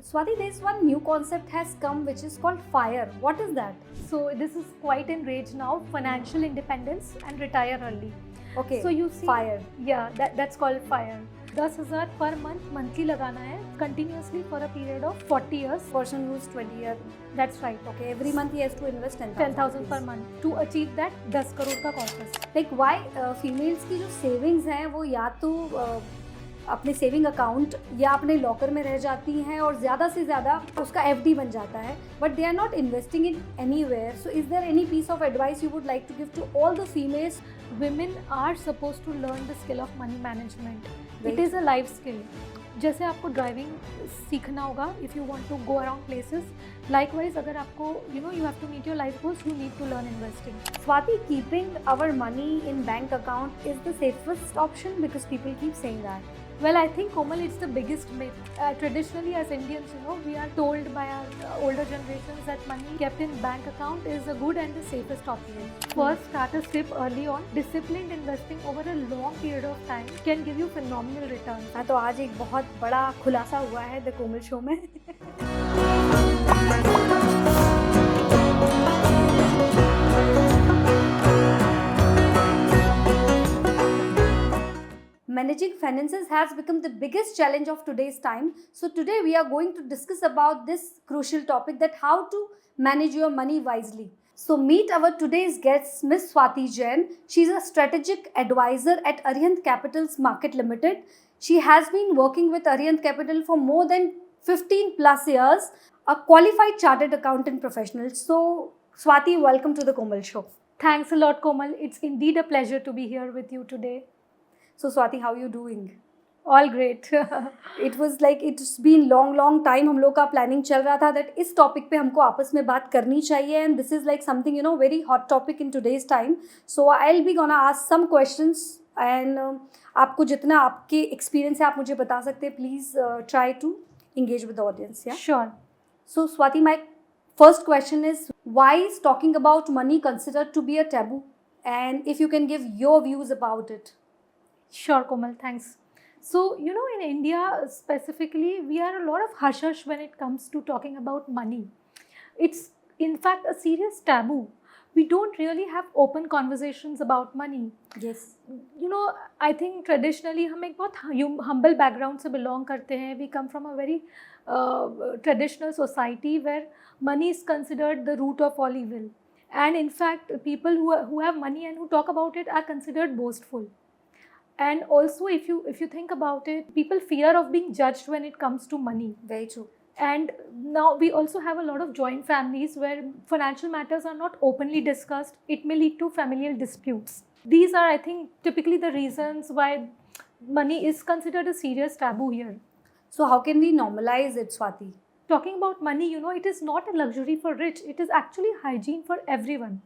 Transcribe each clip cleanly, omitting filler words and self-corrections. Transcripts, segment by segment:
Swati, there's one new concept has come which is called FIRE. What is that? So this is quite in rage now, financial independence and retire early. Okay. So you see, FIRE. Yeah, that's called FIRE. 10,000 per month monthly लगाना है continuously for a period of 40 years. Person who's 20 year. That's right. Okay. Every month he has to invest 10,000 per month to achieve that 10 crore का corpus. Like why females की जो savings हैं वो या तो अपने सेविंग अकाउंट या अपने लॉकर में रह जाती हैं और ज़्यादा से ज़्यादा उसका एफडी बन जाता है, but they are not investing in anywhere. So is there any piece of advice you would like to give to all the females? Women are supposed to learn the skill of money management. Right. It is a life skill. जैसे आपको driving सीखना होगा if you want to go around places, likewise अगर आपको you have to meet your life goals, you need to learn investing. Swati, keeping our money in bank account is the safest option because people keep saying that. Well, I think, Komal, it's the biggest myth. Traditionally, as Indians, we are told by our older generations that money kept in bank account is a good and the safest option. First, start a trip early on. Disciplined investing over a long period of time can give you phenomenal returns. हाँ, तो आज एक बहुत बड़ा खुलासा हुआ है the Komal show में. Managing finances has become the biggest challenge of today's time. So today we are going to discuss about this crucial topic, that how to manage your money wisely. So meet our today's guest, Miss Swati Jain. She's a strategic advisor at Arihant Capital's Market Limited. She has been working with Arihant Capital for more than 15 plus years, a qualified chartered accountant professional. So Swati, welcome to the Komal Show. Thanks a lot, Komal. It's indeed a pleasure to be here with you today. So Swati, how you doing? All great. It was like it's been long time हम लोग का planning चल रहा था that इस topic पे हमको आपस में बात करनी चाहिए, and this is like something very hot topic in today's time. So I'll be gonna ask some questions, and आपको जितना आपके experience है आप मुझे बता सकते हैं. Please try to engage with the audience. Yeah. Sure. So Swati, my first question is, why is talking about money considered to be a taboo? And if you can give your views about it. Sure, Komal, thanks. So, in India specifically, we are a lot of hush-hush when it comes to talking about money. It's, in fact, a serious taboo. We don't really have open conversations about money. Yes. I think traditionally, हम एक बहुत humble background से belong करते हैं. We come from a very traditional society where money is considered the root of all evil. And in fact, people who have money and who talk about it are considered boastful. And also, if you think about it, people fear of being judged when it comes to money. Very true. And now we also have a lot of joint families where financial matters are not openly discussed. It may lead to familial disputes. These are, I think, typically the reasons why money is considered a serious taboo here. So how can we normalize it, Swati? Talking about money, it is not a luxury for rich. It is actually hygiene for everyone.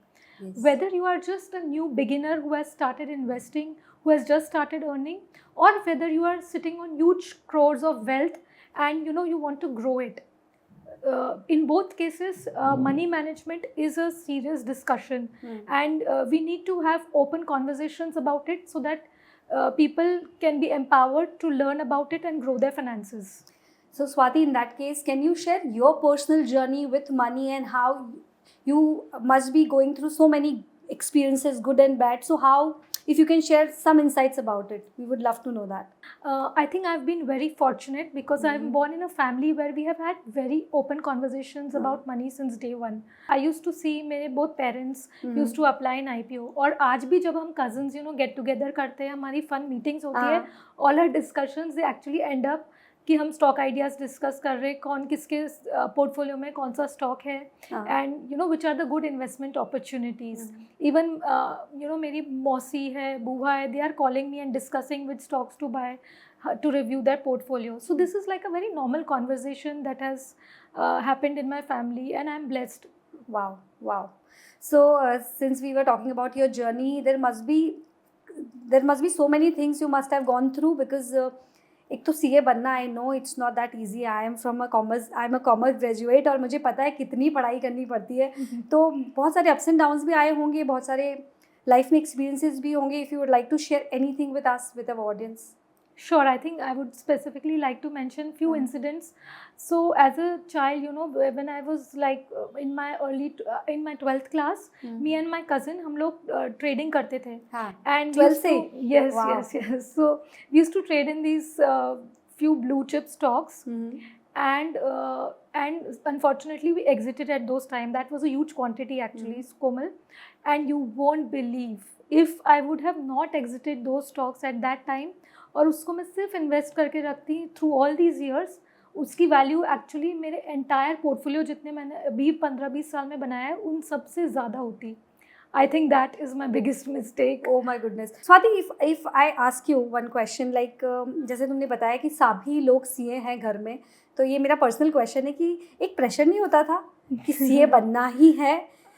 Yes. Whether you are just a new beginner who has started investing, who has just started earning, or whether you are sitting on huge crores of wealth and you want to grow it. In both cases, money management is a serious discussion, and we need to have open conversations about it so that people can be empowered to learn about it and grow their finances. So Swati, in that case, can you share your personal journey with money and how you must be going through so many experiences, good and bad? So how, if you can share some insights about it, we would love to know that. I think I've been very fortunate because I'm born in a family where we have had very open conversations about money since day one. I used to see मेरे both parents used to apply in IPO, और आज भी जब हम cousins get together करते हैं, हमारी fun meetings होती है, all our discussions they actually end up कि हम स्टॉक आइडियाज़ डिस्कस कर रहे हैं, कौन किसके पोर्टफोलियो में कौन सा स्टॉक है, and which are the good investment opportunities. Even मेरी मौसी है, बूहा है, they are calling me and discussing which stocks to buy to review their portfolio. So this is like a very normal conversation that has happened in my family, and I'm blessed. Wow. So since we were talking about your journey, there must be so many things you must have gone through, because एक तो CA बनना, I know it's not that easy. I am a commerce graduate, और मुझे पता है कितनी पढ़ाई करनी पड़ती है. तो बहुत सारे अप्स एंड डाउन्स भी आए होंगे, बहुत सारे लाइफ में एक्सपीरियंसेस भी होंगे. If you would like to share anything with us, with our audience. Sure, I think I would specifically like to mention few incidents. So as a child, you know, when I was like in my 12th class, me and my cousin हम लोग trading करते थे. हाँ. And 12th से? yes, Wow. yes. So we used to trade in these few blue chip stocks. And unfortunately we exited at those time. That was a huge quantity actually, Komal, and you won't believe if I would have not exited those stocks at that time और उसको मैं सिर्फ invest करके रखती through all these years, उसकी value actually मेरे entire portfolio जितने मैंने अभी 15-20 साल में बनाया है उन सबसे ज़्यादा होती. I think that is my biggest mistake. Oh my goodness. Swati, if I ask you one question, like जैसे तुमने बताया कि सभी लोग सीए हैं घर में, तो ये मेरा पर्सनल क्वेश्चन है कि एक प्रेशर नहीं होता था कि सीए बनना ही है,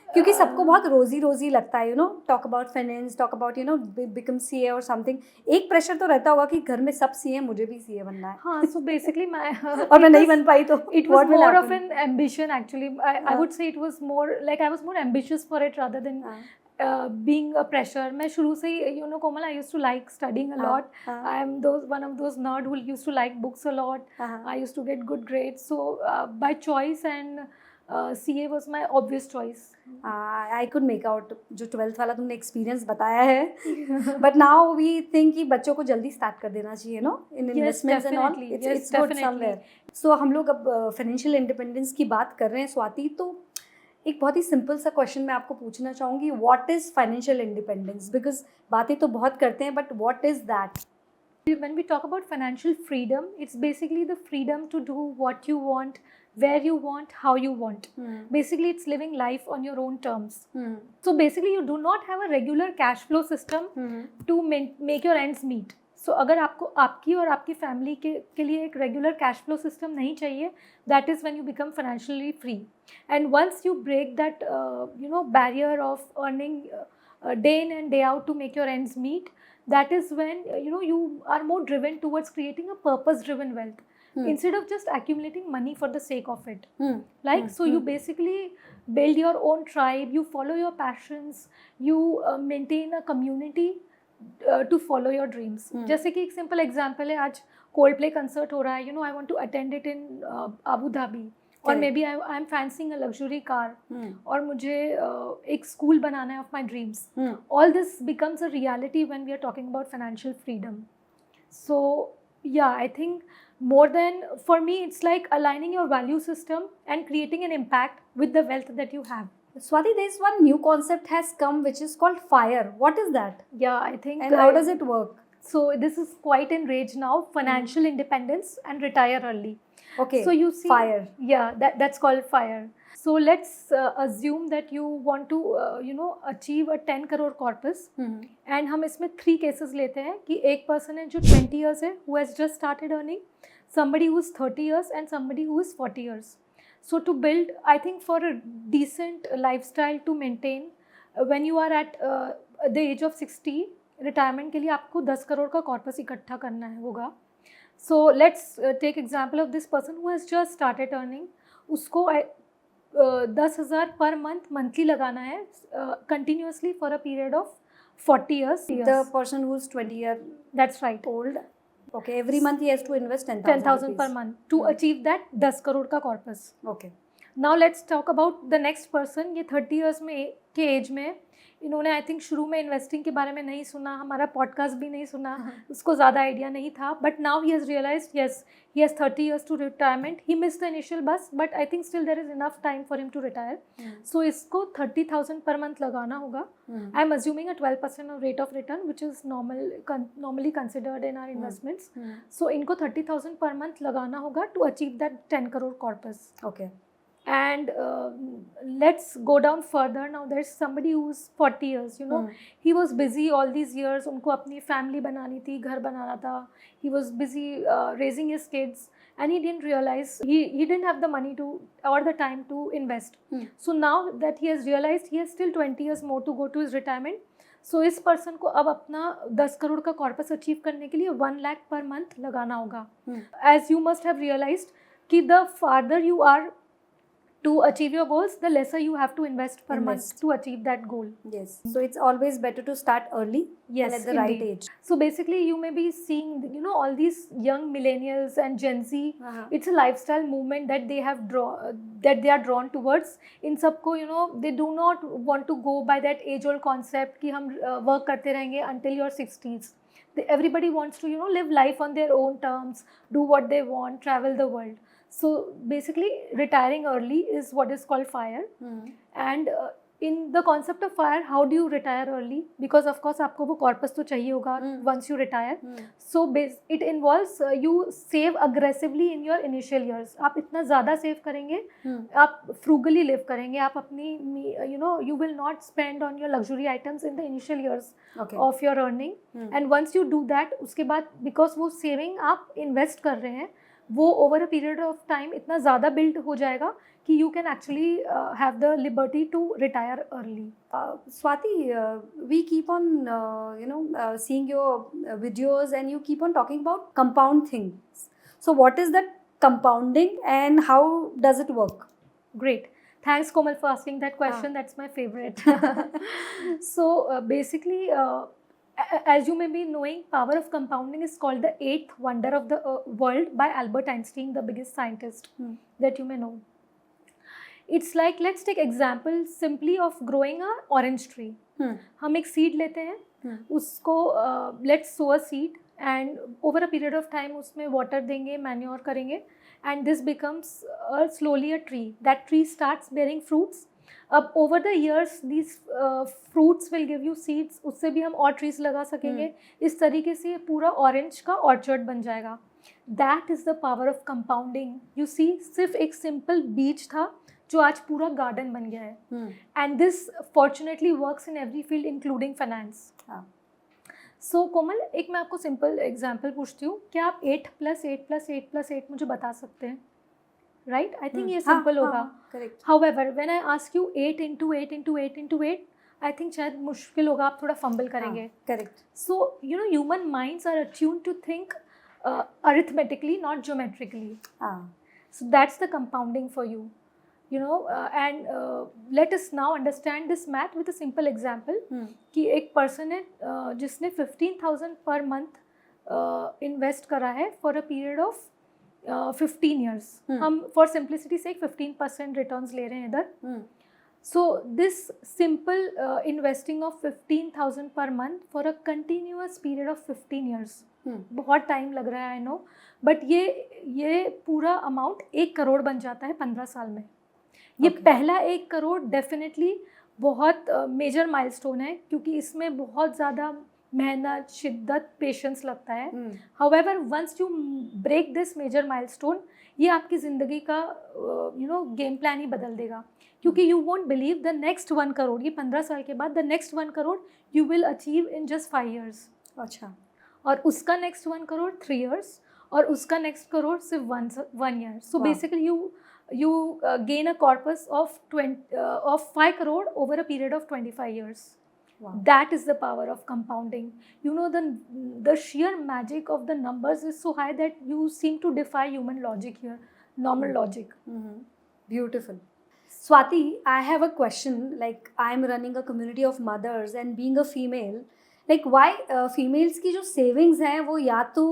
क्योंकि सबको बहुत रोजी रोजी लगता है, you know, talk about finance, talk about, you know, become CA और समथिंग. एक प्रेशर तो रहता होगा कि घर में सब सीए, मुझे भी सीए बनना है. हाँ, so basically मैं और मैं नहीं बन पाई तो it was more of an ambition actually. I would say it was more like I was more ambitious for it rather than being a pressure. मैं शुरू से ही, you know, Komal, I used to like studying a lot. I am one of those nerd who used to like books a lot. I used to get good grades. So by choice and CA was my obvious choice. I could make out जो 12th वाला तुमने experience बताया है. But now we think कि बच्चों को जल्दी start कर देना चाहिए, no, in investments and all. It's good somewhere. So हम लोग अब फाइनेंशियल इंडिपेंडेंस की बात कर रहे हैं स्वाति, तो एक बहुत ही सिंपल सा क्वेश्चन मैं आपको पूछना चाहूँगी. What is financial independence? Because बातें तो बहुत करते हैं, but what is that? When we talk about financial freedom, it's basically the freedom to do what you want, where you want, how you want. Basically, it's living life on your own terms. So basically, you do not have a regular cash flow system to make your ends meet. So अगर आपको आपकी और आपकी family के लिए एक regular cash flow system नहीं चाहिए, that is when you become financially free. And once you break that you know barrier of earning day in and day out to make your ends meet, that is when you know you are more driven towards creating a purpose driven wealth instead of just accumulating money for the sake of it. So you basically build your own tribe, you follow your passions, you maintain a community to follow your dreams. जैसे कि एक simple example है, आज Coldplay concert हो रहा है, you know, I want to attend it in Abu Dhabi. और maybe I am fancying a luxury car, और मुझे एक स्कूल बनाना है of my dreams. All this becomes a reality when we are talking about financial freedom. So yeah I think more than, for me, it's like aligning your value system and creating an impact with the wealth that you have. Swati, there's one new concept has come which is called FIRE. What is that? Yeah, I think. And how does it work? So this is quite in rage now, financial independence and retire early. Okay. So you see, FIRE. Yeah, that's called FIRE. So let's assume that you want to achieve a 10 crore corpus. And हम इसमें 3 cases लेते हैं कि एक person है जो 20 years है, who has just started earning, somebody who is 30 years and somebody who is 40 years. So to build, I think, for a decent lifestyle to maintain, when you are at the age of 60, retirement के लिए आपको 10 करोड़ का corpus इकट्ठा करना है होगा. So let's take example of this person who has just started earning. उसको 10,000 per month monthly लगाना है continuously for a period of 40 years. The person who is 20 years that's right old. Okay, every month he has to invest 10,000 per month to achieve that 10 crore का corpus. Okay. Now let's talk about the next person. ये 30 years में के as में, इन्होंने I think शुरू में investing के बारे में नहीं सुना, हमारा पॉडकास्ट भी नहीं सुना, उसको ज़्यादा आइडिया नहीं था, but now he has realised yes he has 30 years to retirement. He miss the initial bus, but I think still there is enough time for him to retire. So इसको 30,000 पर month लगाना होगा. I am assuming a 12% rate of return which is normally considered in our investments. So इनको 30,000 पर month लगाना होगा to achieve that 10 crore corpus. Okay. And let's go down further. Now there's somebody who's 40 years, you know, he was busy all these years, उनको अपनी family बनानी थी, घर बनाना था, he was busy raising his kids, and he didn't realize, he didn't have the money to or the time to invest. So now that he has realized, he has still 20 years more to go to his retirement. So इस person को अब अपना 10 करोड़ का corpus achieve करने के लिए 1 lakh per month लगाना होगा. As you must have realized कि the farther you are to achieve your goals, the lesser you have to invest per month Invest. to achieve that goal. Yes. So it's always better to start early Yes, and at the right indeed. age. So basically, you may be seeing, you know, all these young millennials and Gen Z. Uh-huh. It's a lifestyle movement that they have that they are drawn towards. In सबको, you know, they do not want to go by that age-old concept कि हम work करते रहेंगे until your 60s. Everybody wants to, you know, live life on their own terms, do what they want, travel the world. So basically, retiring early is what is called FIRE. And in the concept of FIRE, how do you retire early? Because of course आपको वो corpus तो चाहिए होगा once you retire. So it involves you save aggressively in your initial years. आप इतना ज़्यादा save करेंगे, आप frugally live करेंगे, आप अपनी, you know, you will not spend on your luxury items in the initial years of your earning. And once you do that, उसके बाद because वो saving आप invest कर रहे हैं, वो over a period of time इतना ज़्यादा build हो जाएगा कि you can actually have the liberty to retire early. Swati, we keep on seeing your videos and you keep on talking about compound things. So what is that compounding and how does it work? Great. Thanks, Komal, for asking that question. That's my favorite. So basically, as you may be knowing, power of compounding is called the eighth wonder of the world by Albert Einstein, the biggest scientist that you may know. It's like, let's take example simply of growing a orange tree. हम एक seed लेते हैं, उसको let's sow a seed and over a period of time उसमें water देंगे, manure करेंगे, and this becomes slowly a tree. That tree starts bearing fruits. अब over the years these fruits will give you seeds, उससे भी हम और trees लगा सकेंगे. इस तरीके से पूरा orange का orchard बन जाएगा. That is the power of compounding. You see, सिर्फ एक simple बीज था जो आज पूरा गार्डन बन गया है. And this fortunately works in every field including finance. So कोमल, एक मैं आपको सिंपल एग्जांपल पूछती हूँ, क्या आप 8 + 8 + 8 + 8 मुझे बता सकते हैं? राइट, आई थिंक ये सिंपल होगा. However when I ask you 8 × 8 × 8 × 8, I think शायद मुश्किल होगा, आप थोड़ा फंबल करेंगे. Correct. So you know, human minds are attuned to think arithmetically, not geometrically. So that's the compounding for you. You know, and let us now understand this math with a simple example. कि एक person है जिसने 15,000 per month invest करा है for a period of 15 years. हम for simplicity sake 15% returns ले रहे हैं इधर. So this simple investing of 15,000 per month for a continuous period of 15 years. बहुत टाइम लग रहा है, आई नो, बट ये पूरा अमाउंट 1 करोड़ बन जाता है 15 साल में. ये पहला 1 करोड़ डेफिनेटली बहुत मेजर माइलस्टोन है, क्योंकि इसमें बहुत ज़्यादा मेहनत, शिद्दत, पेशेंस लगता है. However once you break this major milestone, ये आपकी ज़िंदगी का गेम प्लान ही बदल देगा, क्योंकि you won't believe the next 1 crore, ये 15 साल के बाद the next 1 crore you will achieve in just 5 years. अच्छा. और उसका नेक्स्ट 1 करोड़ 3 years, और उसका नेक्स्ट करोड़ सिर्फ 1 year. So basically you gain a corpus of 5 crore over a period of 25 years. Wow. That is the power of compounding. You know, the sheer magic of the numbers is so high that you seem to defy human logic here, normal logic. Beautiful. Swati, I have a question. Like, I am running a community of mothers, and being a female, like why females की जो savings हैं वो या तो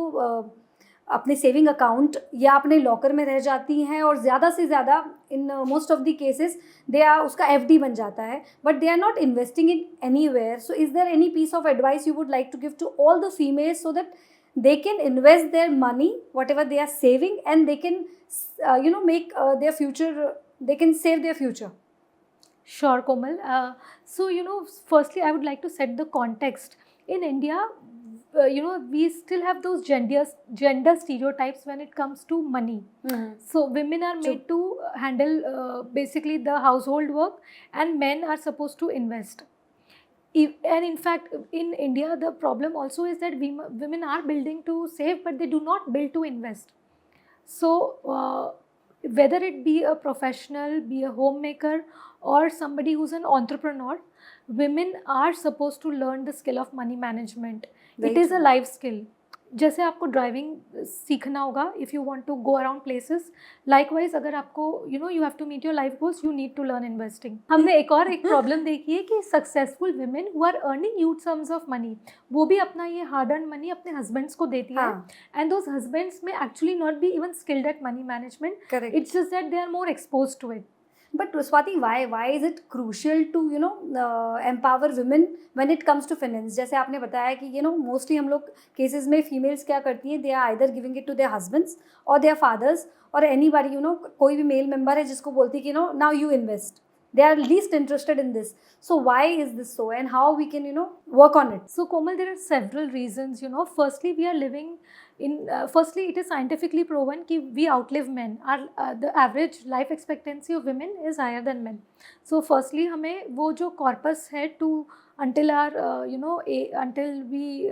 अपने saving account या अपने locker में रह जाती हैं, और ज़्यादा से ज़्यादा in most of the cases they are, उसका FD बन जाता है, but they are not investing in anywhere. So is there any piece of advice you would like to give to all the females so that they can invest their money, whatever they are saving, and they can make their future, they can save their future? Sure, Komal. So firstly I would like to set the context. In India, we still have those gender stereotypes when it comes to money. So women are made to handle basically the household work, and men are supposed to invest. And in fact, in India, the problem also is that women are building to save, but they do not build to invest. So whether it be a professional, be a homemaker, or somebody who's an entrepreneur, women are supposed to learn the skill of money management. It is a life skill. जैसे आपको driving सीखना होगा if you want to go around places, likewise अगर आपको you have to meet your life goals, you need to learn investing. हमने एक problem देखी है कि successful women who are earning huge sums of money, वो भी अपना ये हार्ड अर्न मनी अपने हस्बैंड्स को देती है, and those husbands may actually not be even skilled at money management, it's just that they are more exposed to it. But Swati, why is it crucial to empower women when it comes to finance? जैसे आपने बताया कि mostly हम लोग cases में females क्या करती हैं, they are either giving it to their husbands or their fathers or anybody, कोई भी male member है जिसको बोलती है कि now you invest. They are least interested in this. So why is this so, and how we can work on it? So Komal, there are several reasons. Firstly, we are living in firstly, it is scientifically proven कि we outlive men. The average life expectancy of women is higher than men. So firstly, हमें वो जो corpus है to until our until we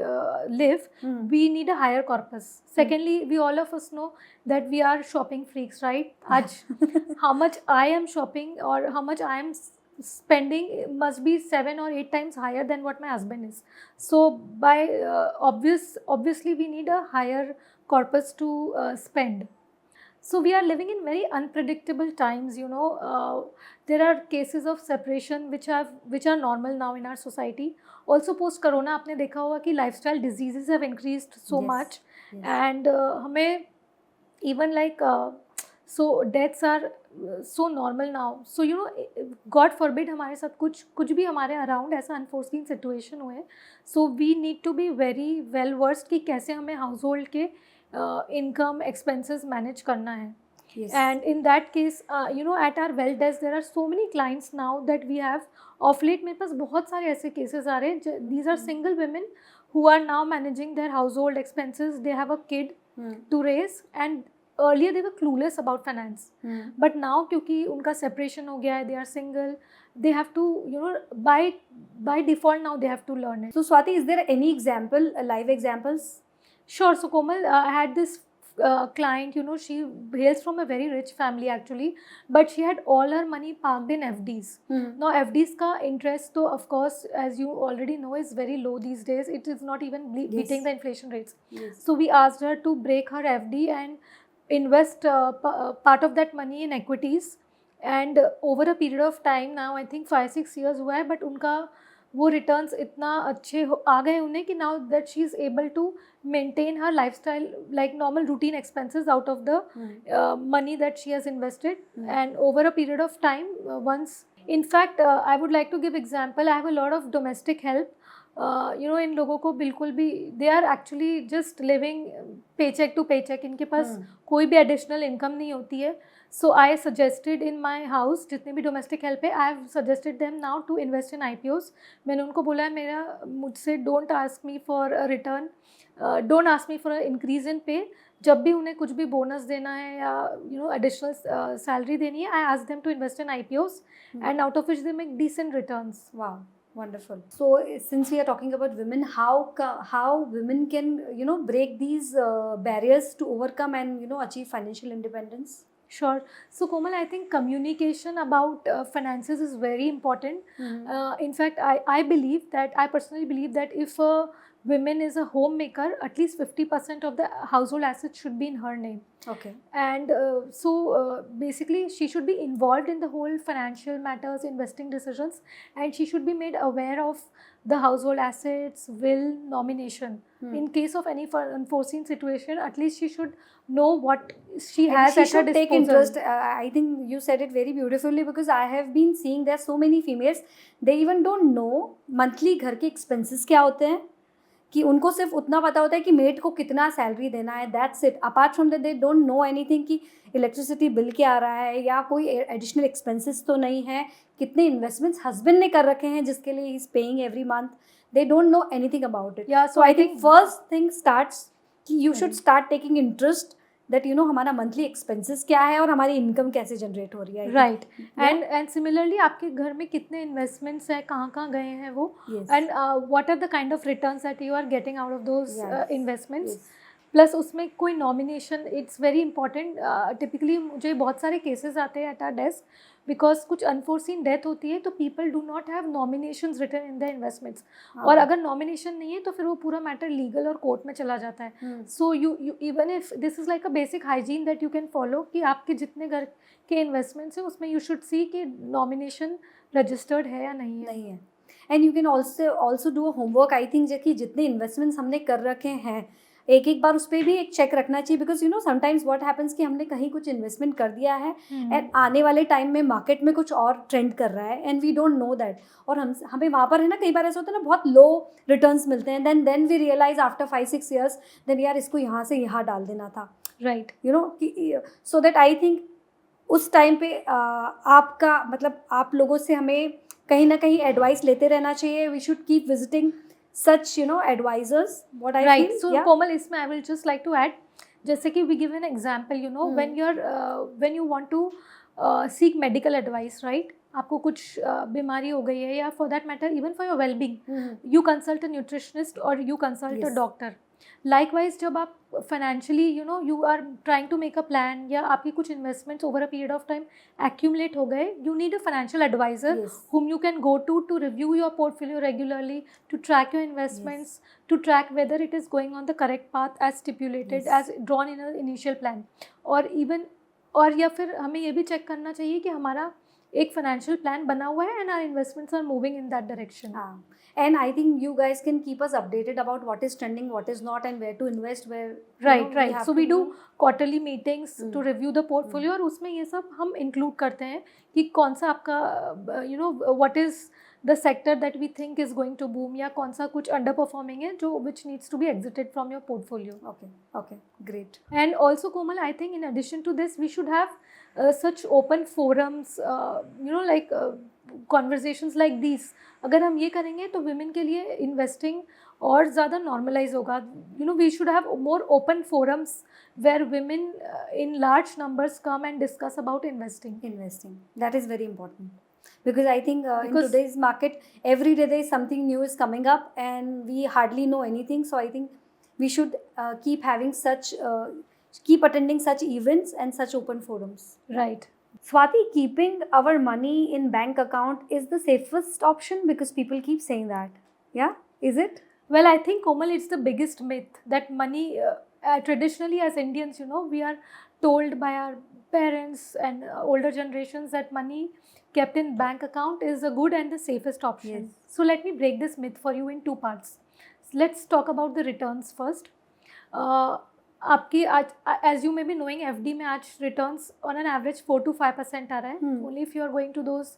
live, we need a higher corpus. Secondly, we all of us know that we are shopping freaks, right? आज how much I am shopping or how much I am spending must be 7 or 8 times higher than what my husband is. So by obviously we need a higher corpus to spend. So we are living in very unpredictable times. There are cases of separation which are normal now in our society. Also post corona आपने देखा होगा कि lifestyle diseases have increased so much, and हमें even like so deaths are so normal now. So God forbid हमारे साथ कुछ भी हमारे अराउंड ऐसा अनफोर्सिन सिचुएशन हुए, so we need to be very well versed कि कैसे हमें हाउस होल्ड के income expenses manage करना है. Yes. And in that case, at our well desk there are so many clients now that we have. Of late मेरे पास बहुत सारे ऐसे cases आ रहे हैं. These are single women who are now managing their household expenses. They have a kid to raise, and earlier they were clueless about finance. But now क्योंकि उनका separation हो गया है, they are single, they have to by default now they have to learn it. So Swati, is there any example, live examples? Sure. So Komal, I had this client, she hails from a very rich family actually, but she had all her money parked in FDs. Now FDs ka interest, so of course, as you already know, is very low these days. It is not even beating the inflation rates. Yes. So we asked her to break her FD and invest part of that money in equities, and over a period of time, now I think 5-6 years हुआ है, but उनका वो returns इतना अच्छे आ गए उन्हें कि now that she is able to maintain her lifestyle like normal routine expenses out of the money that she has invested, and over a period of time once in fact I would like to give example. I have a lot of domestic help. इन लोगों को बिल्कुल भी they are actually just living paycheck to paycheck. इनके पास कोई भी additional income नहीं होती है. So I suggested in my house जितने भी domestic help है, I have suggested them now to invest in IPOs. मैंने उनको बोला है मुझसे don't ask me for a return, don't ask me for an increase in pay. जब भी उन्हें कुछ भी बोनस देना है या एडिशनल सैलरी देनी है, I ask them to invest in IPOs, and out of which they make decent returns. Wow, wonderful. So since we are talking about women, how women can break these barriers to overcome and achieve financial independence? Sure. So Komal, I think communication about finances is very important. In fact, I personally believe that if a woman is a homemaker, at least 50% of the household assets should be in her name. Okay. And so basically she should be involved in the whole financial matters, investing decisions, and she should be made aware of the household assets, will, nomination. In case of any unforeseen situation, at least she should know what she has at her disposal. Take interest. I think you said it very beautifully, because I have been seeing there so many females, they even don't know monthly घर के expenses क्या होते हैं, कि उनको सिर्फ उतना पता होता है कि मेड को कितना सैलरी देना है, that's it. Apart from that they don't know anything कि इलेक्ट्रिसिटी बिल क्या आ रहा है, या कोई एडिशनल एक्सपेंसेस तो नहीं है, कितने इन्वेस्टमेंट्स हस्बैंड ने कर रखे हैं जिसके लिए he is paying every month. They don't know anything about it. So I think first thing starts कि you should start taking interest that हमारा मंथली एक्सपेंसेस क्या है और हमारी इनकम कैसे जनरेट हो रही है. राइट. एंड सिमिलरली आपके घर में कितने इन्वेस्टमेंट्स हैं, कहाँ गए हैं वो, and what are the kind of returns that you are getting out of those investments. Plus उसमें कोई nomination, it's very important. Typically मुझे बहुत सारे केसेस आते हैं एट आर डेस्क, बिकॉज कुछ अनफोर्सिन डेथ होती है तो people do not have nominations written in the investments. और अगर नॉमिनेशन नहीं है तो फिर वो पूरा मैटर लीगल और कोर्ट में चला जाता है. So you even if this is like a basic hygiene that you can follow कि आपके जितने घर के इन्वेस्टमेंट्स हैं उसमें यू शुड सी कि नॉमिनेशन रजिस्टर्ड है या नहीं है. And you can also do a homework. I think कि जितने इन्वेस्टमेंट्स हमने कर रखे हैं एक बार उस पर भी एक चेक रखना चाहिए, because you know sometimes what happens कि हमने कहीं कुछ इन्वेस्टमेंट कर दिया है एंड आने वाले टाइम में मार्केट में कुछ और ट्रेंड कर रहा है and we don't know that. और हमें वहाँ पर है ना, कई बार ऐसा होता है ना, बहुत लो रिटर्न्स मिलते हैं. Then we realise after 5-6 years then यार इसको यहाँ से यहाँ डाल देना था. राइट. यू नो कि सो दैट आई थिंक उस टाइम पे आपका मतलब आप लोगों से हमें कहीं ना कहीं एडवाइस लेते रहना चाहिए. We should keep visiting such advisors, what I right feel. so Yeah. Komal, isme I will just like to add, जैसे कि we give an example, when you want to seek medical advice, right? आपको कुछ बीमारी हो गई है या for that matter even for your well-being, you consult a nutritionist or you consult a doctor. Likewise, जब आप financially you are trying to make a plan या आपकी कुछ investments over a period of time accumulate हो गए, you need a financial advisor whom you can go to review your portfolio regularly, to track your investments, to track whether it is going on the correct path as stipulated, as drawn in an initial plan. और या फिर हमें ये भी check करना चाहिए कि हमारा एक फाइनेंशियल प्लान बना हुआ है and our investments are moving in that direction. And I think you guys can keep us updated about what is trending, what is not, and where to invest, where right. So we do quarterly meetings to review the portfolio, और उसमें ये सब हम include करते हैं कि कौन सा आपका what is the sector that we think is going to boom, या कौन सा कुछ underperforming है जो which needs to be exited from your portfolio. Okay, great. And also Komal, I think in addition to this we should have such open forums, like conversations like these. अगर हम ये करेंगे तो women के लिए investing और ज़्यादा normalize होगा. We should have more open forums where women in large numbers come and discuss about investing. That is very important. Because I think in today's market, every day there is something new is coming up and we hardly know anything. So I think we should keep attending such events and such open forums. Right. Swati, keeping our money in bank account is the safest option, because people keep saying that. Yeah, is it? Well, I think Komal, it's the biggest myth that money, traditionally as Indians, we are told by our parents and older generations that money kept in bank account is a good and the safest option. Yes. So let me break this myth for you in two parts. Let's talk about the returns first. आपकी आज, as you may be knowing, FD में आज returns on an average 4 to 5% आ रहा है. Only if you are going to those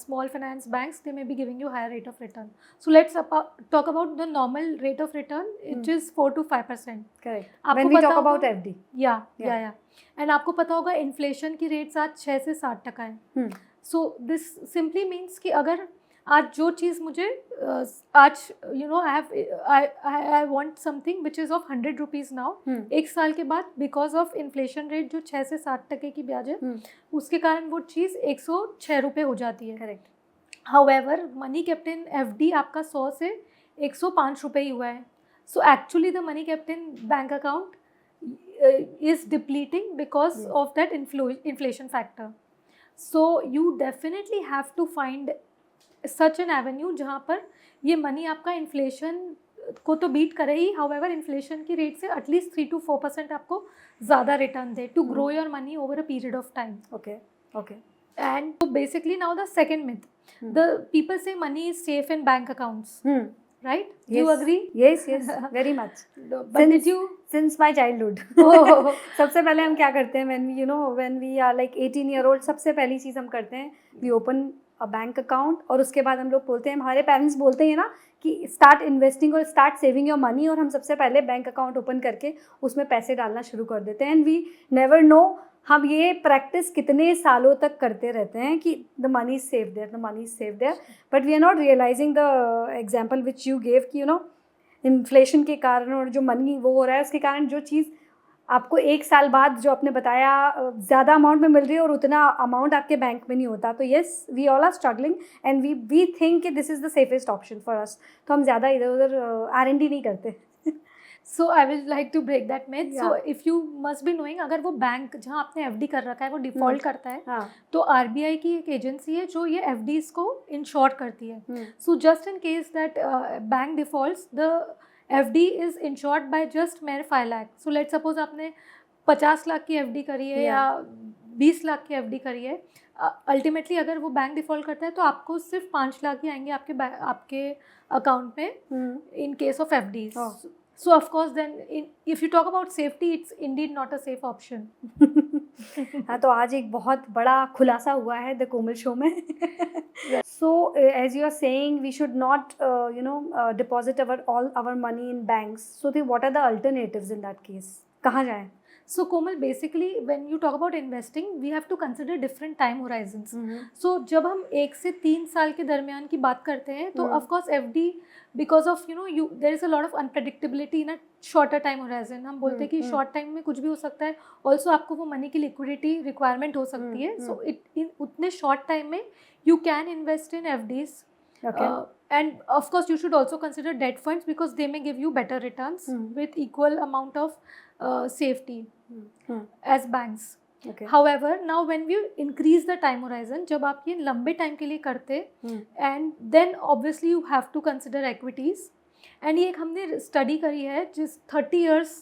small finance banks, they may be giving you higher rate of return. So let's talk about the normal rate of return, which is 4 to 5%. Correct. When we talk about FD. Yeah. And आपको पता होगा inflation की rates आज 6 से 7% है. So this simply means कि अगर आज जो चीज़ मुझे आज I want something which is of 100 rupees now, एक साल के बाद because of inflation rate जो 6 से 7% की ब्याज है, उसके कारण वो चीज़ 106 रुपये हो जाती है. Correct. However, money kept in FD आपका 100 से 105 रुपये ही हुआ है. So actually the money kept in bank account is depleting because of that inflation factor. So you definitely have to find such an avenue जहाँ पर ये मनी आपका inflation को तो बीट करे ही, however इन्फ्लेशन की रेट से एटलीस्ट 3 to 4% आपको ज़्यादा रिटर्न दे, to grow your money over a period of time. Okay. And basically now the second myth, the people say money is safe in bank accounts. Right? Yes. You agree? Yes, very much. But did you? Since my childhood. सबसे पहले हम क्या करते हैं when we are like 18-year-old, सबसे पहली चीज़ हम करते हैं, we open a bank account, और उसके बाद हम लोग बोलते हैं, हमारे पेरेंट्स बोलते हैं ना कि स्टार्ट इन्वेस्टिंग और स्टार्ट सेविंग योर मनी, और हम सबसे पहले बैंक अकाउंट ओपन करके उसमें पैसे डालना शुरू कर देते हैं. एंड वी नेवर नो हम ये प्रैक्टिस कितने सालों तक करते रहते हैं कि the money is save there, but we are not realising the example which you gave कि इन्फ्लेशन के कारण और जो मनी वो हो रहा है उसके कारण जो चीज़ आपको एक साल बाद जो आपने बताया ज़्यादा अमाउंट में मिल रही है और उतना अमाउंट आपके बैंक में नहीं होता. तो yes, we all are struggling and we think कि this is the safest option for us. तो हम ज़्यादा इधर उधर R&D नहीं करते. So I will like to break that myth. So Yeah. if you must be knowing, अगर वो बैंक जहाँ आपने एफडी कर रखा है वो डिफॉल्ट करता है, हाँ. तो आरबीआई की एक एजेंसी है जो ये एफडीज को इंश्योर करती है. Hmm. So just in case that bank defaults, the FD is insured by just मेरे 5 लाख. सो लेट सपोज आपने 50 लाख की एफडी करी है या 20 लाख की एफडी करी है, अल्टीमेटली अगर वो बैंक डिफॉल्ट करता है तो आपको सिर्फ 5 लाख ही आएंगे आपके अकाउंट में in case of FDs. Oh. So of course then if you talk about safety, it's indeed not a safe option. हाँ, तो आज एक बहुत बड़ा खुलासा हुआ है द कोमल शो में. So as you are saying, we should not deposit all our money in banks. So what are the alternatives in that case? कहाँ जाएं? So Komal, basically when you talk about investing, we have to consider different time horizons. So जब हम 1 से 3 साल के दरमियान की बात करते हैं तो of course FD, because of there is a lot of unpredictability in a shorter time horizon. हम बोलते हैं कि short time में कुछ भी हो सकता है. Also आपको वो money की liquidity requirement हो सकती है. So उतने short time में you can invest in FDs. Okay. And of course you should also consider debt funds because they may give you better returns with equal amount of safety as banks. Okay. However, now when we increase the time horizon, जब आप ये लंबे time के लिए करते, and then obviously you have to consider equities. And ये एक हमने स्टडी करी है जिस 30 years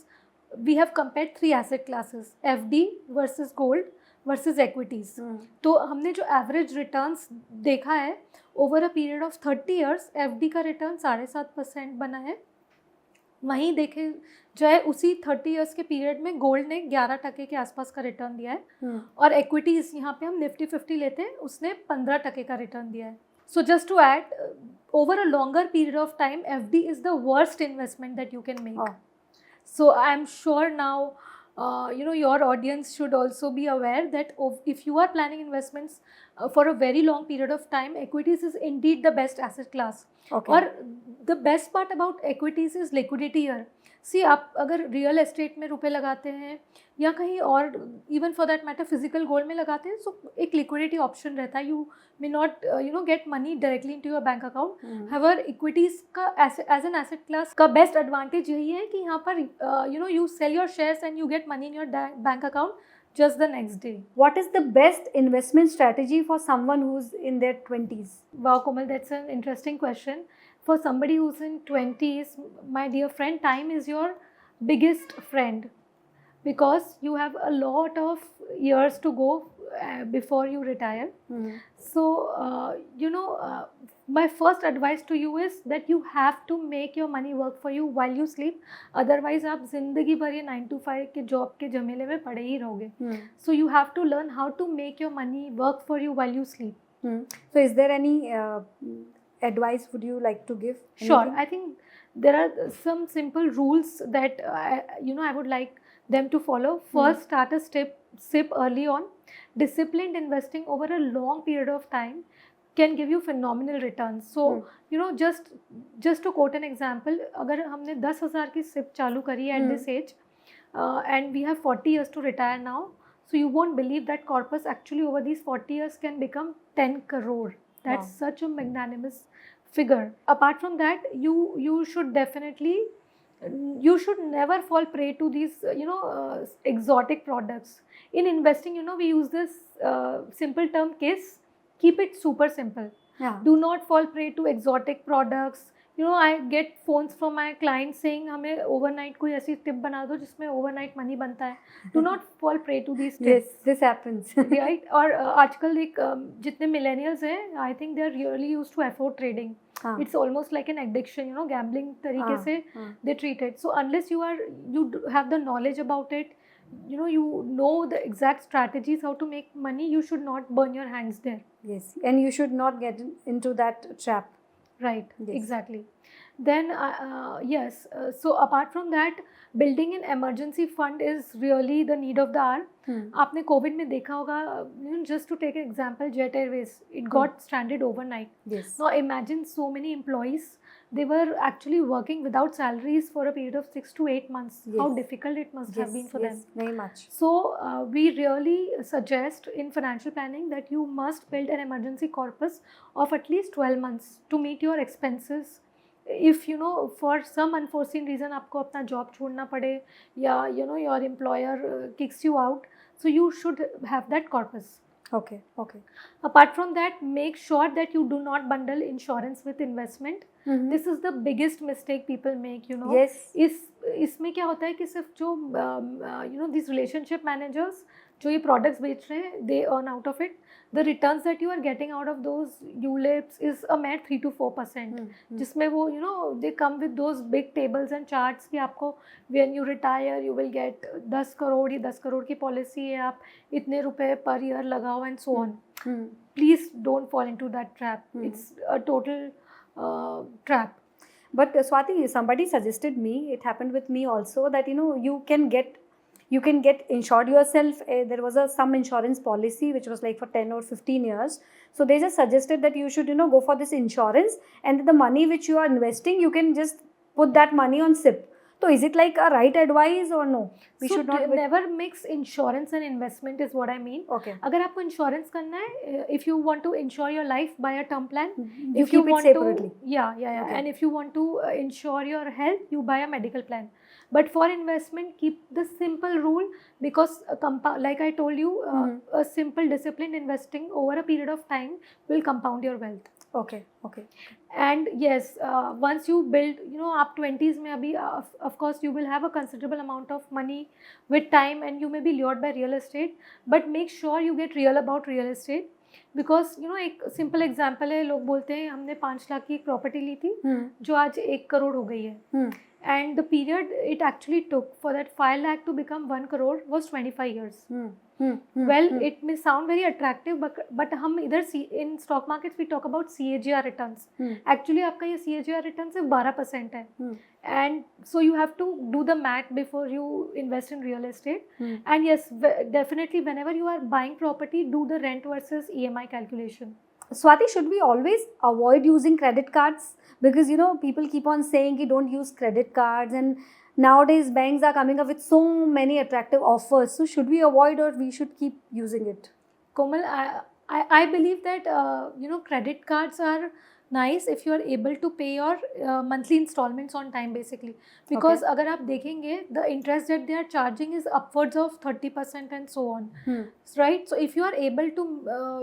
we have compared 3 asset classes, FD versus gold versus equities. तो हमने जो एवरेज रिटर्न्स देखा है over a period of 30 years, FD का रिटर्न 7.5% बना है. वहीं देखे जाए उसी 30 years के पीरियड में गोल्ड ने 11% के आसपास का रिटर्न दिया है, और इक्विटीज़ यहाँ पे हम निफ्टी 50 लेते हैं, उसने 15% का रिटर्न दिया है. So just to add, over a longer period of time FD is the worst investment that you can make. So I'm sure now your audience should also be aware that if you are planning investments for a very long period of time, equities is indeed the best asset class. Okay. और the best part about equities is liquidity here. See, आप अगर real estate में रुपए लगाते हैं या कहीं और, even for that matter physical gold में लगाते हैं, सो एक लिक्विडिटी ऑप्शन रहता है. You may not get money directly into your bank account. However equities का एज एन एसेट क्लास का बेस्ट एडवांटेज यही है कि यहाँ पर you sell your shares and you get money in your bank account just the next day. What is the best investment strategy for someone who's in their 20s? Wow, Komal, that's an interesting question. For somebody who's in 20s, my dear friend, time is your biggest friend because you have a lot of years to go before you retire. So, my first advice to you is that you have to make your money work for you while you sleep. Otherwise, आप जिंदगी भर ये 9 to 5 के job के झमेले में पड़े ही रहोगे. So you have to learn how to make your money work for you while you sleep. So is there any advice would you like to give? Sure. Anything? I think there are some simple rules that I would like them to follow. First, start a sip early on. Disciplined investing over a long period of time can give you phenomenal returns. So just to quote an example, अगर हमने 10,000 की SIP चालू करी at this age, and we have 40 years to retire now, so you won't believe that corpus actually over these 40 years can become 10 crore. That's such a magnanimous figure. Apart from that, you should definitely, you should never fall prey to these exotic products. In investing, we use this simple term case. Keep it super simple. Yeah. Do not fall prey to exotic products. I get phones from my clients saying हमें overnight कोई ऐसी tip बना दो जिसमें overnight money बनता है. Do not fall prey to these tips. Yes, this happens. Right? और आजकल एक जितने millennials हैं, I think they are really used to afford trading. It's almost like an addiction, gambling तरीके से they treat it. So unless you have the knowledge about it, you know the exact strategies how to make money, you should not burn your hands there. Yes, and you should not get into that trap. Right, yes. Exactly. Then yes, so apart from that, building an emergency fund is really the need of the hour. आपने Covid में देखा होगा, just to take an example, Jet Airways, it got stranded overnight. Yes. Now imagine so many employees, they were actually working without salaries for a period of 6 to 8 months. Yes. How difficult it must have been for them. Very much. So we really suggest in financial planning that you must build an emergency corpus of at least 12 months to meet your expenses if you know for some unforeseen reason आपको अपना job छोड़ना पड़े या you know your employer kicks you out, so you should have that corpus. Okay, okay. Apart from that, make sure that you do not bundle insurance with investment. Mhm. This is the biggest mistake people make, you know. Yes. इसमें क्या होता है कि सिर्फ जो you know these relationship managers जो ये products बेच रहे हैं, they earn out of it. The returns that you are getting out of those ULIPs is a mere 3 to 4%. जिसमें वो you know they come with those big tables and charts कि आपको when you retire you will get 10 crore, ये 10 करोड़ की policy है, आप इतने रुपए पर ईयर लगाओ and so on. Please don't fall into that trap. It's a total trap. But Swati, somebody suggested me, it happened with me also, that you know you can get insured yourself. There was some insurance policy which was like for 10 or 15 years. So they just suggested that you should, you know, go for this insurance, and the money which you are investing, you can just put that money on SIP. So is it like a right advice or no? We So should not never mix insurance and investment is what I mean. Okay. अगर आपको insurance करना है, if you want to insure your life, buy a term plan. You If you keep it want separately. to, yeah. Okay. And if you want to insure your health, you buy a medical plan. But for investment, keep the simple rule, because like I told you, a simple disciplined investing over a period of time will compound your wealth. Okay, okay. And yes, once you build, you know, आप 20s में अभी of course you will have a considerable amount of money with time, and you may be lured by real estate, but make sure you get real about real estate. Because you know एक simple example है, लोग बोलते हैं हमने 5 लाख की एक property ली थी जो आज 1 करोड़ हो गई है, and the period it actually took for that 5 lakh to become 1 crore was 25 years. Well, it may sound very attractive, but हम इधर in stock markets we talk about CAGR returns. Actually आपका ये CAGR return सिर्फ 12% है. And so you have to do the math before you invest in real estate. And yes, definitely whenever you are buying property, do the rent versus EMI calculation. Swati, should we always avoid using credit cards? Because you know people keep on saying you don't use credit cards, and nowadays banks are coming up with so many attractive offers. So should we avoid, or we should keep using it? Komal, I believe that you know credit cards are nice if you are able to pay your monthly installments on time, basically. Because अगर आप देखेंगे, the interest that they are charging is upwards of 30% and so on. Right? So if you are able to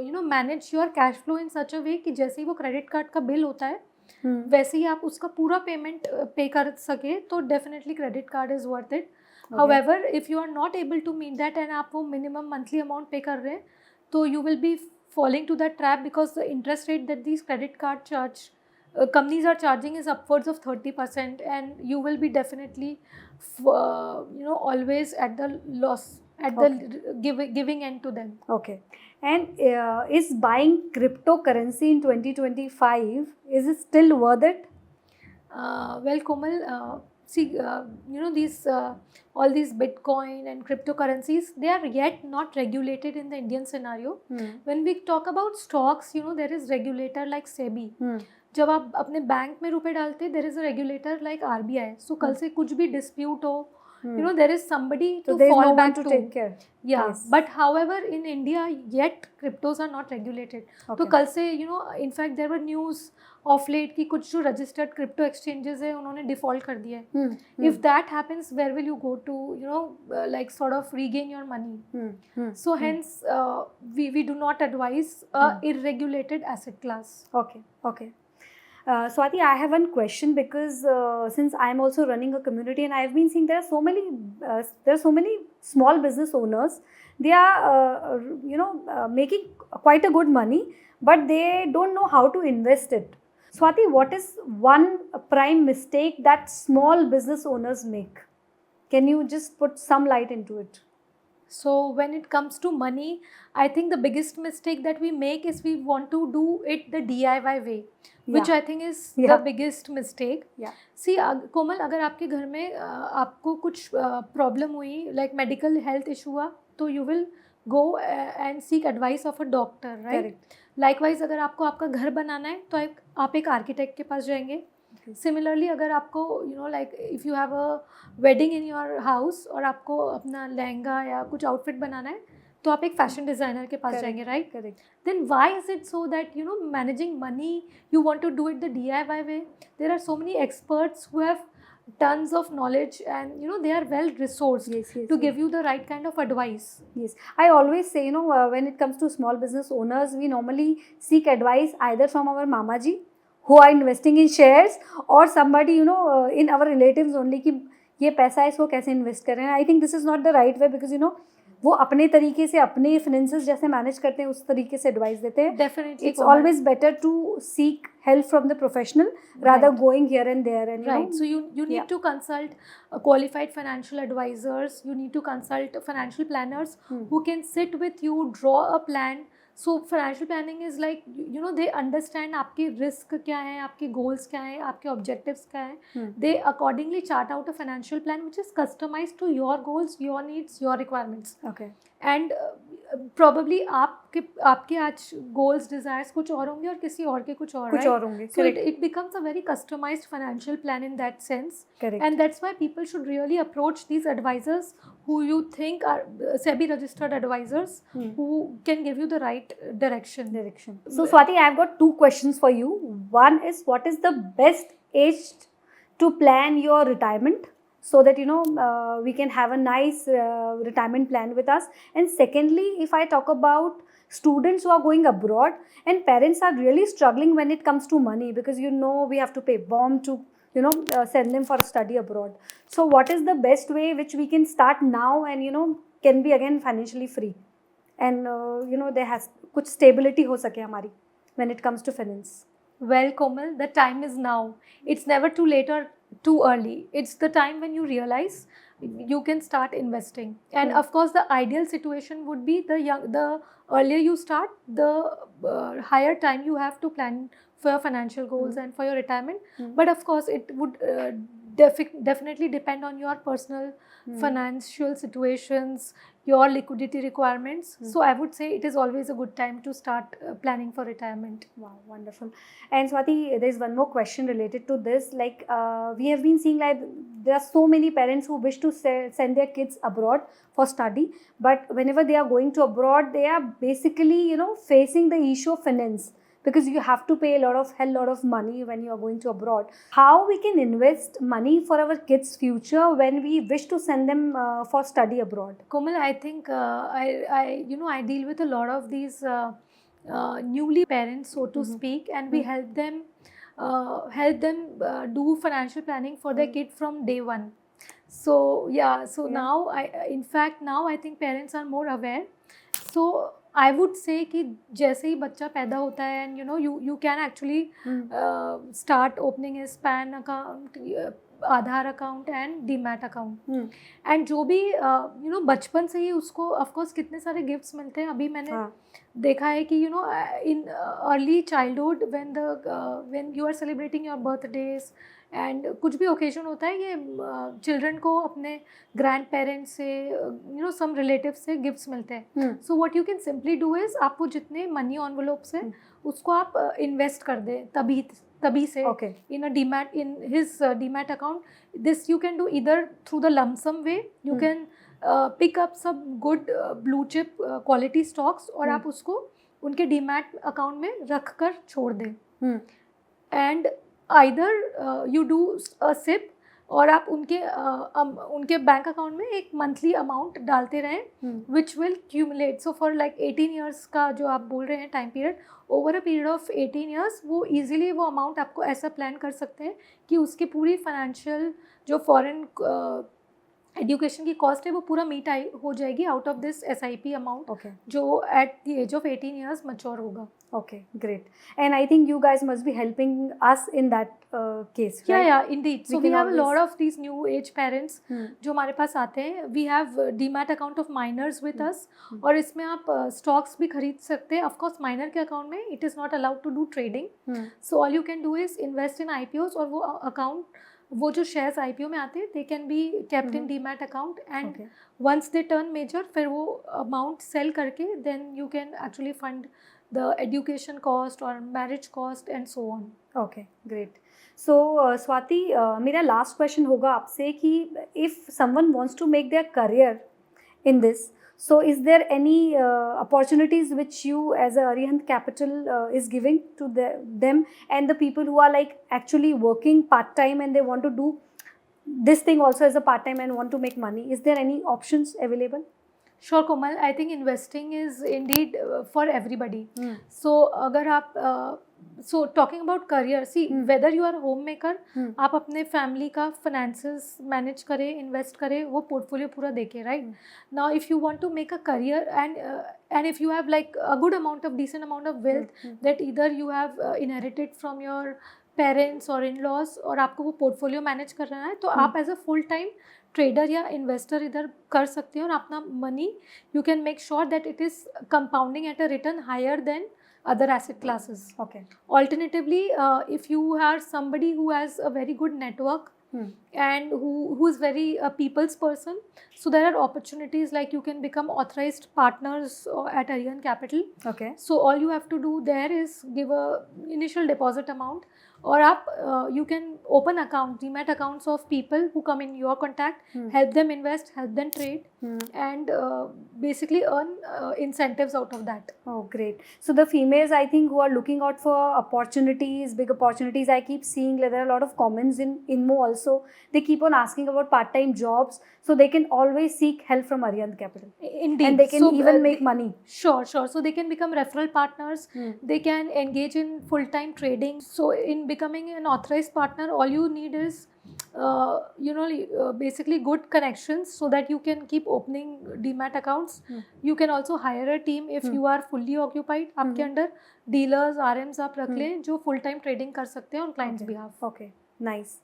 you know manage your cash flow in such a way कि जैसे ही वो credit card का bill होता है, वैसे ही आप उसका पूरा पेमेंट पे कर सके, तो definitely credit card is worth it. However if you are not able to meet that end आप वो मिनिमम मंथली अमाउंट पे कर रहे हैं, तो you will be falling to that trap, because the interest rate that these credit card charge companies are charging is upwards of 30%, and you will be definitely you know always at the loss, at the giving end to them. Okay. And is buying cryptocurrency in 2025, is it still worth it? Well, Komal, see, you know these all these Bitcoin and cryptocurrencies, they are yet not regulated in the Indian scenario. When we talk about stocks, you know there is regulator like SEBI. जब आप अपने bank में रुपए डालते, there is a regulator like RBI. So कल से कुछ भी dispute हो, you know there is somebody to fall back to take care. Yeah, Yes. but however in India yet cryptos are not regulated. तो कल से you know in fact there were news of late कि कुछ जो registered crypto exchanges है उन्होंने default कर दिया है. If that happens, where will you go to, you know like sort of regain your money? So hence we do not advise irregulated asset class. Okay, okay. Swati, I have one question, because since I am also running a community, and I have been seeing there are so many small business owners. They are you know making quite a good money, but they don't know how to invest it. Swati, what is one prime mistake that small business owners make? Can you just put some light into it? So when it comes to money, I think the biggest mistake that we make is we want to do it the DIY way, which I think is the biggest mistake. See, कोमल, अगर आपके घर में आपको कुछ problem हुई, like medical health issue हुआ, तो you will go and seek advice of a doctor, right? Likewise, अगर आपको आपका घर बनाना है, तो आप एक architect के पास जाएंगे. Similarly, अगर आपको you know like if you have a wedding in your house और आपको अपना लहंगा या कुछ outfit बनाना है, तो आप एक फैशन डिज़ाइनर के पास जाएंगे, right? Correct. Then why is it so that managing money, you want to do it the DIY way? There are so many experts who have tons of knowledge, and they are well resourced Yes, yes, to yes. give you the right kind of advice. Yes, I always say, when it comes to small business owners, we normally seek advice either from our mamaji who are investing in shares, or somebody, in our relatives only, कि ये पैसा है इसको कैसे invest करें. I think this is not the right way, because वो अपने तरीके से अपने फाइनेंसेस जैसे मैनेज करते हैं उस तरीके से एडवाइस देते हैं. Definitely, It's always better to seek help from the professional rather Right. going here and there. And right. So you need Yeah. to consult qualified financial advisors. You need to consult financial planners who can sit with you, draw a plan. So financial planning is like, they understand आपके risk क्या है, आपके goals क्या है, आपके objectives क्या है. They accordingly chart out a financial plan which is customized to your goals, your needs, your requirements. Okay. And probably आपके आज goals, desires कुछ और होंगे और किसी और के कुछ और, कुछ right? और होंगे. So it becomes a very customized financial plan in that sense. Correct. And that's why people should really approach these advisors who you think are SEBI registered advisors who can give you the right direction. So Swati, I've got two questions for you. One is, what is the best age to plan your retirement, so that we can have a nice retirement plan with us? And secondly, if I talk about students who are going abroad and parents are really struggling when it comes to money, because we have to pay BOM to send them for study abroad. So what is the best way which we can start now and can be again financially free, and there has कुछ stability हो सके हमारी when it comes to finance? Well, Komal, the time is now. It's never too late or too early. It's the time when you realize you can start investing. And of course, the ideal situation would be the earlier you start, the higher time you have to plan for your financial goals and for your retirement. But of course, it would definitely depend on your personal financial situations, your liquidity requirements. So I would say it is always a good time to start planning for retirement. Wow, wonderful. And Swati, there's one more question related to this. Like, we have been seeing like there are so many parents who wish to send their kids abroad for study, but whenever they are going to abroad, they are basically facing the issue of finance, because you have to pay a lot of money when you are going to abroad. How we can invest money for our kids' future when we wish to send them for study abroad? Komal, I think I deal with a lot of these newly parents, so to speak, and we help them do financial planning for their kid from day one. So now I think parents are more aware. So I would say कि जैसे ही बच्चा पैदा होता है, and you can actually start opening his PAN account, Aadhaar account and demat account. And जो भी बचपन से ही उसको ऑफ कोर्स कितने सारे गिफ्ट्स मिलते हैं. अभी मैंने देखा है कि in early childhood when you are celebrating your birthdays and कुछ भी ओकेजन होता है, ये चिल्ड्रन को अपने ग्रैंड पेरेंट्स से सम रिलेटिव से गिफ्ट्स मिलते हैं. So what you can simply do is, आपको जितने मनी एनवेलोप्स हैं उसको आप इन्वेस्ट कर दें तभी से in a demat, in his demat account. This you can do either through the lump sum way. You can pick up some good blue chip quality stocks और आप उसको उनके डीमैट अकाउंट में रख कर छोड़ दें. And either you do a SIP, और आप उनके बैंक अकाउंट में एक मंथली अमाउंट डालते रहें which will cumulate. So for like 18 years का जो आप बोल रहे हैं time period, over a period of 18 years वो ईजिली वो अमाउंट आपको ऐसा प्लान कर सकते हैं कि उसकी पूरी फाइनेंशियल जो फॉरेन एजुकेशन की कॉस्ट है वो पूरा मीट हो जाएगी out of this SIP amount जो at the age of 18 years mature होगा. Okay, great. And I think you guys must be helping us in that case, right? Yeah, indeed. So we have a lot of these new age parents जो हमारे पास आते हैं. We have demat account of minors with us, और इसमें आप stocks भी खरीद सकते हैं. ऑफ कोर्स माइनर के अकाउंट में it is not allowed to do trading. So all you can do is invest in IPOs, और वो अकाउंट, वो जो शेयर्स IPO में आते हैं they can be kept in demat account, and once they turn major फिर वो amount sell करके then you can actually fund the education cost or marriage cost and so on. Okay, great. So Swati, मेरा last question होगा आपसे कि if someone wants to make their career in this, So is there any opportunities which you as a Arihant Capital is giving to them and the people who are like actually working part time and they want to do this thing also as a part time and want to make money? Is there any options available? Sure, Komal. I think investing is indeed for everybody. So, अगर आप so talking about career, see whether you are a homemaker, आप अपने family का finances manage करें, invest करें, वो portfolio पूरा देखें, right? Now, if you want to make a career and if you have like a good amount of decent amount of wealth that either you have inherited from your parents or in-laws और आपको वो portfolio manage करना है, तो आप as a full time trader या investor इधर कर सकते हैं और अपना money you can make sure that it is compounding at a return higher than other asset classes. Okay. Alternatively, if you are somebody who has a very good network and who is very a people's person, so there are opportunities like you can become authorized partners at Arihant Capital. Okay. So all you have to do there is give a initial deposit amount, or up you can open account, demat accounts of people who come in your contact, help them invest, help them trade, and basically earn incentives out of that. Oh, great. So the females, I think, who are looking out for opportunities, big opportunities, I keep seeing like, there are a lot of comments in Inmo also. They keep on asking about part-time jobs, so they can always seek help from Arihant Capital. Indeed. And they can even make money. Sure. So they can become referral partners. They can engage in full-time trading. So in becoming an authorized partner, all you need is basically good connections so that you can keep opening demat accounts. You can also hire a team if you are fully occupied. आपके under dealers, RMs आप रख लें जो full time trading कर सकते हैं on clients' behalf. Okay, nice.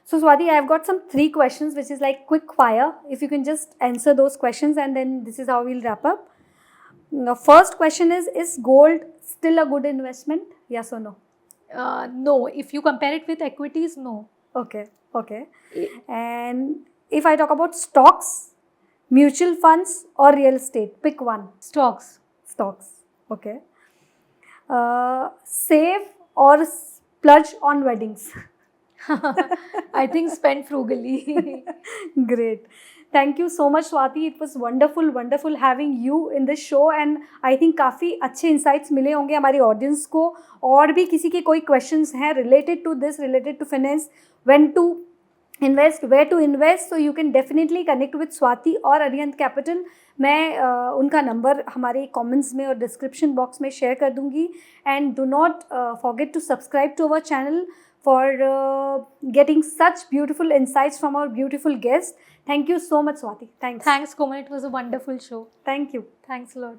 So Swati, I've got some 3 questions which is like quick fire. If you can just answer those questions and then this is how we'll wrap up. The first question is gold still a good investment? Yes or no? No. If you compare it with equities, no. Okay. And if I talk about stocks, mutual funds or real estate, pick one. Stocks. Okay. Save or splurge on weddings? I think spend frugally. Great. Thank you so much, Swati. It was wonderful having you in this show and I think काफ़ी अच्छे insights मिले होंगे हमारी audience को. और भी किसी के कोई questions हैं related to this, related to finance, when to invest, where to invest, so you can definitely connect with Swati और Arihant Capital. मैं उनका नंबर हमारे कमेंट्स में और डिस्क्रिप्शन बॉक्स में शेयर कर दूंगी. And do not forget to subscribe to our channel for getting such beautiful insights from our beautiful guest. Thank you so much, Swati. Thanks. Thanks, Komal. It was a wonderful show. Thank you. Thanks a lot.